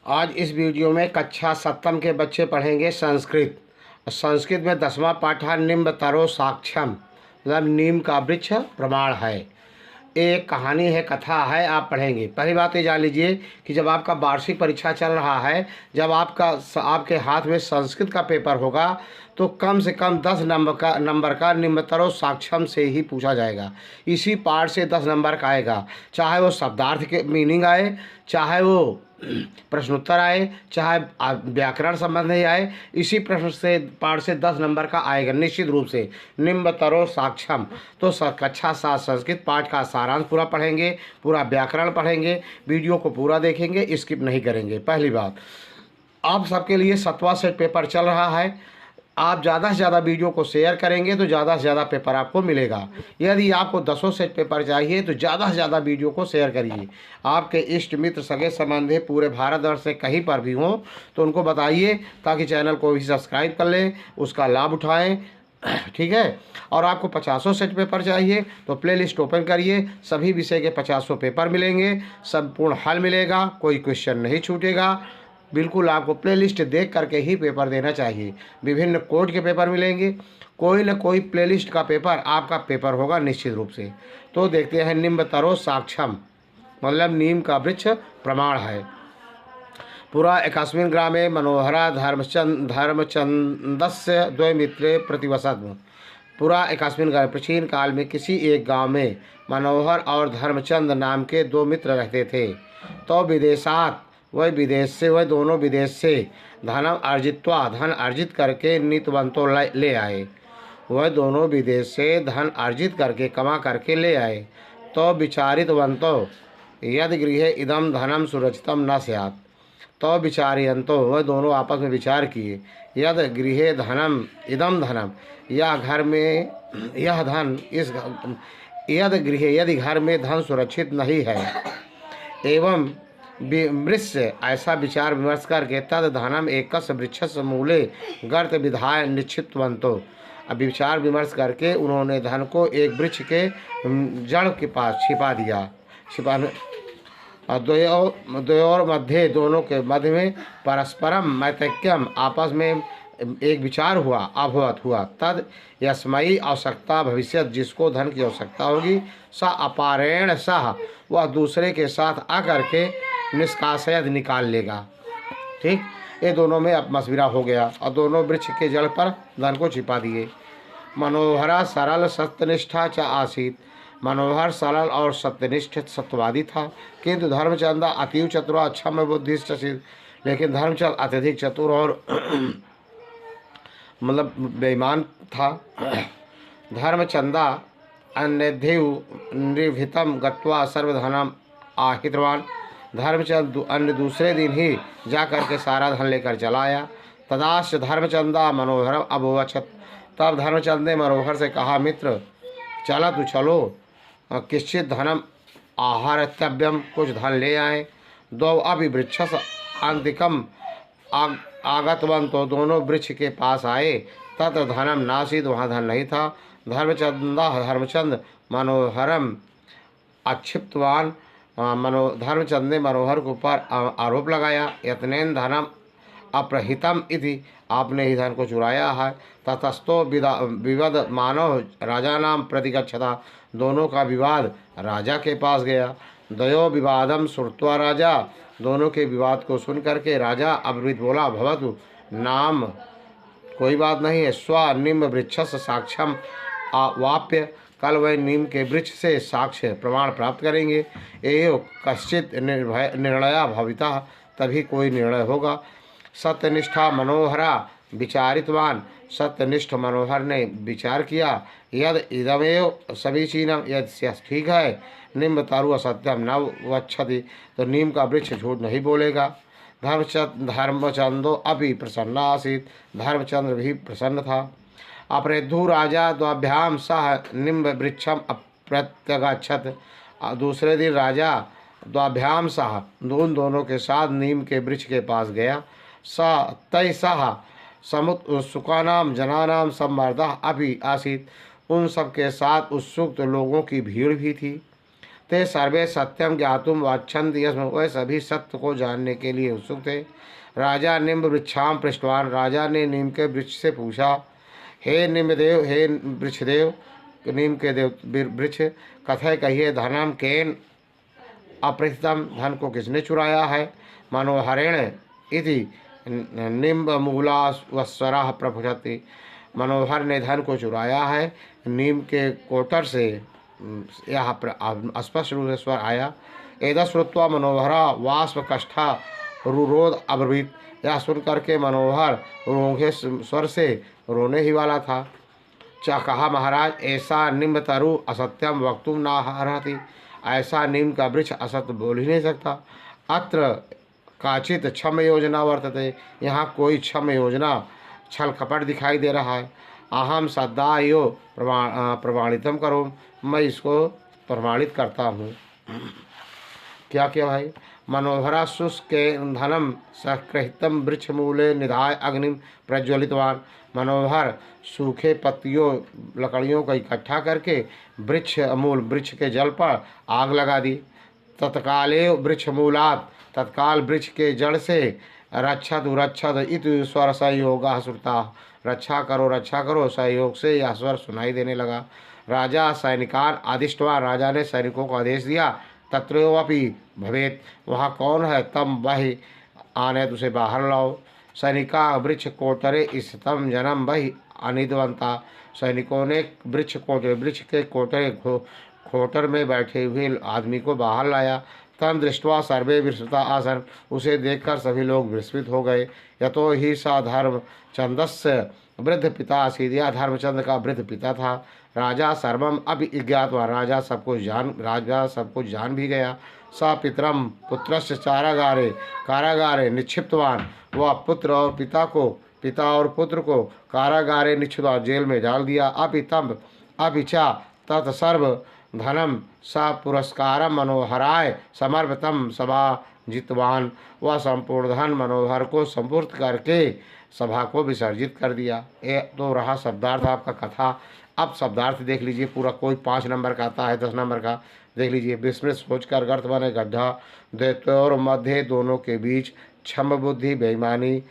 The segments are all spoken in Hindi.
आज इस वीडियो में कक्षा सप्तम के बच्चे पढ़ेंगे संस्कृत। संस्कृत में 10वां पाठ है निम्बतरो साक्ष्यम, मतलब नीम का वृक्ष प्रमाण है। एक कहानी है, कथा है, आप पढ़ेंगे। पहली बात ये जान लीजिए कि जब आपका वार्षिक परीक्षा चल रहा है, जब आपके हाथ में संस्कृत का पेपर होगा तो कम से कम 10 नंबर का निम्बतरो साक्ष्यम से ही पूछा जाएगा। इसी पाठ से 10 नंबर का आएगा, चाहे वो शब्दार्थ के मीनिंग आए, चाहे वो प्रश्नोत्तर आए, चाहे व्याकरण संबंधी आए। इसी प्रश्न से पाठ से 10 नंबर का आएगा निश्चित रूप से। निम्बतरो साक्ष्यम। तो कक्षा 7 संस्कृत पाठ का सारांश पूरा पढ़ेंगे, पूरा व्याकरण पढ़ेंगे, वीडियो को पूरा देखेंगे, स्किप नहीं करेंगे। पहली बात, आप सबके लिए 7वां सेट पेपर चल रहा है। आप ज़्यादा से ज़्यादा वीडियो को शेयर करेंगे तो ज़्यादा से ज़्यादा पेपर आपको मिलेगा। यदि आपको 10 सेट पेपर चाहिए तो ज़्यादा से ज़्यादा वीडियो को शेयर करिए। आपके इष्ट मित्र सगे संबंधी पूरे भारतवर्ष से कहीं पर भी हों तो उनको बताइए, ताकि चैनल को भी सब्सक्राइब कर लें, उसका लाभ उठाएं। ठीक है। और आपको 50 सेट पेपर चाहिए तो प्लेलिस्ट ओपन करिए, सभी विषय के 50 पेपर मिलेंगे, संपूर्ण हल मिलेगा, कोई क्वेश्चन नहीं छूटेगा। बिल्कुल आपको प्लेलिस्ट देख करके ही पेपर देना चाहिए। विभिन्न कोड के पेपर मिलेंगे, कोई न कोई प्लेलिस्ट का पेपर आपका पेपर होगा निश्चित रूप से। तो देखते हैं निम्बतरो साक्ष्यम, मतलब नीम का वृक्ष प्रमाण है। पुरा एकस्मिन् ग्रामे मनोहरा धर्मचंदस्य द्वैमित्रे प्रतिवसत्। पुरा एकस्मिन् ग्रामे, प्राचीन काल में किसी एक गांव में मनोहर और धर्मचंद नाम के 2 मित्र रहते थे। तो विदेशात, वह दोनों विदेश से धनम अर्जित्वा, धन अर्जित करके नीतवंतो ले आए। वह दोनों विदेश से धन अर्जित करके कमा करके ले आए। तो विचारितवंतो यद गृहे इदम धनम सुरक्षितम न स्यात्। तो विचारयंतो, वह दोनों आपस में विचार किए, यद गृहे धनम इदम धनम, यह घर में यह धन, यद गृहे, यदि घर में धन सुरक्षित नहीं है, एवं वृक्ष, ऐसा विचार विमर्श करके तद धनम एकस वृक्षस मूले गर्त विधाय निश्चितवंतो। अब विचार विमर्श करके उन्होंने धन को एक वृक्ष के जड़ के पास छिपा दिया। द्वयोर मध्य, दोनों के मध्य में परस्परम मैतैक्यम, आपस में एक विचार हुआ, अभवत हुआ। तद यस्मयी आवश्यकता भविष्य, जिसको धन की आवश्यकता होगी, स अपारेण सह, वह दूसरे के साथ आकर के निष्कासयद, निकाल लेगा। ठीक, ये दोनों में अब मशविरा हो गया और दोनों वृक्ष के जड़ पर धन को छिपा दिए। मनोहरा सरल सत्यनिष्ठा च आसीत। मनोहर सरल और सत्यनिष्ठ सत्यवादी था, किंतु धर्मचंद अतीव चतुर अक्षम बुद्धिष्ठ। लेकिन धर्मचंद अत्यधिक चतुर और मतलब बेईमान था। धर्मचंदा अन्यदेव निर्भितम गत्वा सर्वधनम आहितवान। धर्मचंद अन्य दूसरे दिन ही जा कर के सारा धन लेकर चला आया। तदाश धर्मचंदा मनोहर अभवचत। तब धर्मचंद ने मनोहर से कहा, मित्र चला तू चलो, किश्चित धनम आहारत्यव्यम, कुछ धन ले आए। दो अभी वृक्षस अंतिकम आगतवन, तो दोनों वृक्ष के पास आए। तत्र धनम नासीद, वहाँ धन नहीं था। धर्मचंद मनोहरम अक्षिप्तवान। धर्मचंद ने मनोहर के ऊपर आरोप लगाया, यत्नेन धनम अप्रहितम इति, आपने ही धन को चुराया है। ततस्तो विवाद मानव राजा नाम प्रतिगच्छता, दोनों का विवाद राजा के पास गया। दयो विवादम श्रुत्वा राजा, दोनों के विवाद को सुन करके राजा अब्रवीत बोला, भवतु नाम, कोई बात नहीं है, स्व निम्ब वृक्षस साक्ष्यम अवाप्य, कल वह नीम के वृक्ष से साक्ष्य प्रमाण प्राप्त करेंगे। एव कश्चित निर्णया भविता, तभी कोई निर्णय होगा। सत्यनिष्ठा मनोहरा विचारितवान, सत्यनिष्ठ मनोहर ने विचार किया, यद इदमेव समीचीनम, यद ठीक है, निम्ब तारु असत्यम न वक्षति, तो नीम का वृक्ष झूठ नहीं बोलेगा। धर्मचंदो अभी प्रसन्न आसीत, धर्मचंद्र भी प्रसन्न था। अपरेधु राजा द्वाभ्याम सह निम्ब वृक्षम अप्रत्यगच्छत। दूसरे दिन राजा द्वाभ्याम सह, दोनों के साथ नीम के वृक्ष के पास गया। स तय सह समुत्सुकानाम जनानाम सम्मर्दः अभी आसीत, उन सब के साथ उत्सुक लोगों की भीड़ भी थी। ते सर्वे सत्यम ज्ञातुम वाच्छन्ति यस्म, वह सभी सत्य को जानने के लिए उत्सुक थे। राजा निम्ब वृक्षाम पृष्ठवान, राजा ने नीम के वृक्ष से पूछा, हे निम्बदेव, हे वृक्षदेव, नीम के देव वृक्ष, कथय कहिए धनम केन अपृथतम, धन को किसने चुराया है। मनोहरेण इति निम्बमूलावस्वरा प्रभुषति, मनोहर ने धन को चुराया है। नीम के कोटर से यह स्पष्ट रूप से स्वर आया। एतत् श्रुत्वा मनोहरा वाष्प कष्ठा रुरोध अब्रवीत, यह सुन करके मनोहर रोंगे स्वर से रोने ही वाला था। चा कहा, महाराज ऐसा निम्ब तरु असत्यम वक्तुम न अर्हति, ऐसा नीम का वृक्ष असत्य बोल ही नहीं सकता। अत्र काचित छम योजना वर्तते, यहाँ कोई छम योजना छल कपट दिखाई दे रहा है। अहम सद्दा यो प्रमाणितम करो, मैं इसको प्रमाणित करता हूँ। क्या क्या भाई। मनोहरा शुष्क धनम सकृहितम वृक्ष मूले निधाय अग्निम प्रज्वलितवान, मनोहर सूखे पत्तियों लकड़ियों को इकट्ठा करके वृक्ष मूल वृक्ष के जल पर आग लगा दी। तत्काले वृक्ष मूलात, तत्काल वृक्ष के जड़ से रक्षत रक्षत इत स्वर संयोग श्रुता, रक्षा करो सहयोग से यह स्वर सुनाई देने लगा। राजा सैनिकान आदिष्टवान, राजा ने सैनिकों को आदेश दिया, तत्रैवपि भवेत, वहाँ कौन है, तम वही आने तुझे बाहर लाओ। सैनिका वृक्ष कोटरे स्थितम जनम वही अनिदवंता, सैनिकों ने वृक्ष के कोटरे खोटर में बैठे हुए आदमी को बाहर लाया। तम दृष्टवा सर्वे विस्मृता आसन, उसे देखकर सभी लोग विस्मित हो गए। यतो ही सा धर्मचंदस्य वृद्ध पिता आसीत्, यह धर्मचंद का वृद्ध पिता था। राजा सर्वम अभी ज्ञातवान, राजा सब कुछ जान भी गया। स पितरम पुत्रस्य कारागारे निक्षिप्तवान, वह पुत्र और पिता और पुत्र को कारागारे निक्षिप्त जेल में डाल दिया। अपिचा तत्सर्व धनम स पुरस्कारम मनोहराय समर्पितम सभा जितवान, वह संपूर्ण धन मनोहर को संपूर्ण करके सभा को विसर्जित कर दिया। ये तो रहा शब्दार्थ आपका कथा। अब शब्दार्थ देख लीजिए पूरा, कोई 5 नंबर का आता है, 10 नंबर का देख लीजिए। विस्मृत सोचकर गर्त बने गड्ढा, द्वैतोर मध्य दोनों के बीच क्षम बुद्धि बेईमानी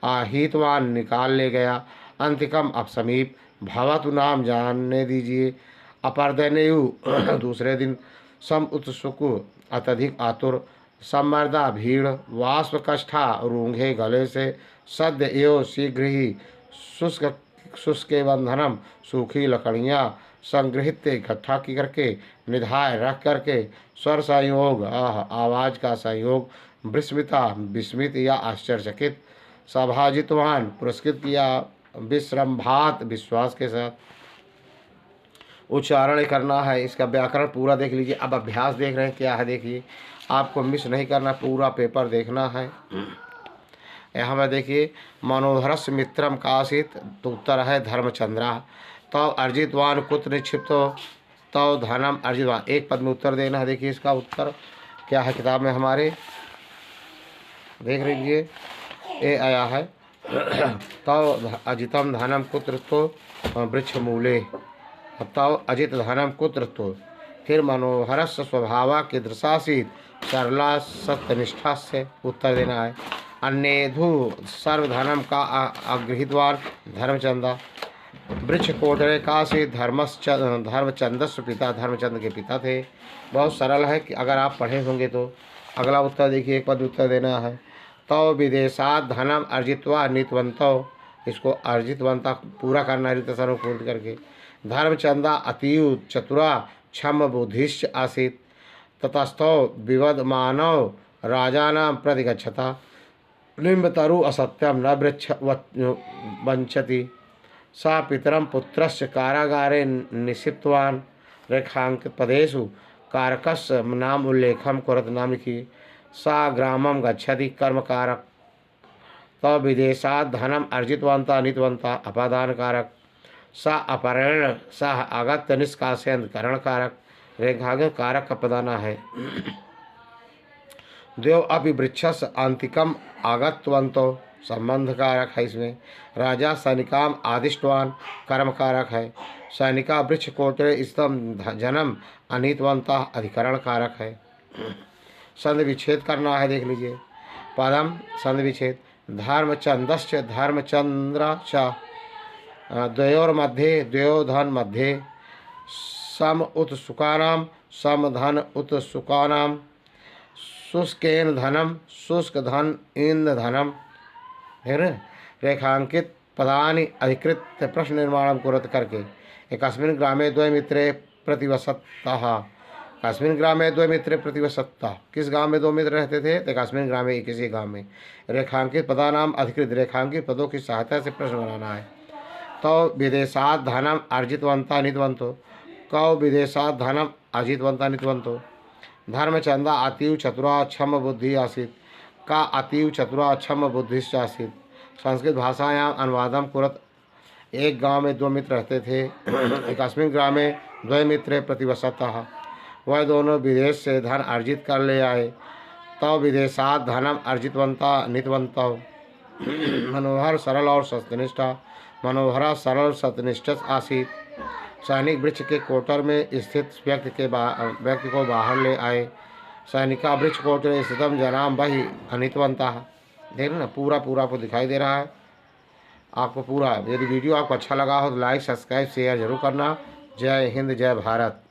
आहितवान निकाल ले गया। अंतिकम अब समीप भवतु नाम जानने दीजिए। अपर्दनेयु दूसरे दिन सम उत्सुकु अत्यधिक आतुर, सम्मर्दा भीड़ वाष्प कष्ठा रूंघे गले से सद्य एवं शीघ्र ही शुष्क बंधनम सूखी लकड़ियाँ संग्रहित इकट्ठा की करके निधाय रख करके स्वर संयोग आवाज का संयोग विस्मित या आश्चर्यचकित सभाजितवान पुरस्कृत किया। विश्रम्भात विश्वास के साथ उच्चारण करना है। इसका व्याकरण पूरा देख लीजिए। अब अभ्यास देख रहे हैं क्या है, देखिए आपको मिस नहीं करना, पूरा पेपर देखना है। यहाँ में देखिए मनोहरस मित्रम काशित, तो उत्तर है धर्मचंद्रा। तो अर्जितवान कुत्र निक्षिप्त, तो धनम अर्जितवान, एक पद में उत्तर देना है। देखिए इसका उत्तर क्या है किताब में हमारे, देख लीजिए ये आया है। तो अजितम धनम कुत्र, तो वृक्ष मूले, तव अजित धनम कुत्र, तो फिर मनोहरस स्वभावा की दृशासीत सरला सत्यनिष्ठा से उत्तर देना है। अन्यधु सर्वधनम का अगृहीतवान धर्मचंदा, वृक्ष कोटरे का से धर्मचंदस्व पिता, धर्मचंद के पिता थे। बहुत सरल है कि अगर आप पढ़े होंगे तो। अगला उत्तर देखिए, एक पद उत्तर देना है। तो विदेशात धनम अर्जित्वा नीतवंतो, इसको अर्जितवंता पूरा करना रीत पूर्ण करके। धर्मचंदा अतीव चतुरा क्षम बुद्धिश्च आसीत, ततस्थो विवद मानव राजानां प्रतिगच्छता, निम्बतरु असत्यम न वृक्ष वंचति, सा पितरम पुत्रस्य कारागारे निक्षिप्तवान, रेखांकित पदेषु कारकस्य नाम उल्लेखम कुरत नाम लिखिए। सा ग्रामम गच्छति कर्म कारक, तो विदेशात धनम अर्जितवंता नीतवंता अपादान कारक, सा अपहरण सा आगत्य निष्कासन करण कारक, रेखांग कारक का पदाना है। देव अभी वृक्षस अंतिकम आगतवंतो, संबंध कारक है इसमें। राजा सैनिकाम आदिष्टवान कर्म कारक है। सैनिका वृक्ष कोटरे स्तम जन्म अनितवंता अधिकरण कारक है। संधि विच्छेद करना है, देख लीजिए। पदम संधि विच्छेद। धर्मचंदश्च धर्मचंद्र च द्वयोर्मध्ये द्वयोधन मध्ये सम उत्सुकानाम समधन उत्सुकानाम शुष्केन धनम शुष्क धन इंद्र धनम। फिर रेखांकित पदानि अधिकृत्य प्रश्न निर्माण कुरत करके एकस्मिन् ग्रामे द्वय मित्रे प्रतिवसत्तः। कस्मिन् ग्रामे द्वय मित्रे प्रतिवसत्तः, किस गांव में दो मित्र रहते थे? तो कस्मिन् ग्रामे, किसी गांव में। रेखांकित पदानाम अधिकृत, रेखांकित पदों की सहायता से प्रश्न बनाना है। तो विदेशात धनम अर्जितवंता नीतवंतो, कौ विदेशात धनम अर्जितवंता नीतवंतो। धर्मचंदा अतीव चतुरा क्षम बुद्धि आसीत, का अतीव चतुरा क्षम बुद्धिश्च आसीत। संस्कृत भाषायां अनुवादम कुरत, एक गांव में दो मित्र रहते थे। एकस्मिन् ग्रामे द्वय मित्रे प्रतिवसतः, वह दोनों विदेश से धन अर्जित कर ले आए। तब विदेशात धनम अर्जितवंता नीतवंतो। मनोहर सरल और सत्यनिष्ठा, मनोहरा सरल सत्यनिष्ठ आसीत। सैनिक वृक्ष के कोटर में स्थित व्यक्ति को बाहर ले आए। सैनिका वृक्ष कोटर स्थितम जनाम बहि अनितवंता। देख ना, पूरा आपको दिखाई दे रहा है आपको पूरा। यदि वीडियो आपको अच्छा लगा हो तो लाइक सब्सक्राइब शेयर जरूर करना। जय हिंद जय भारत।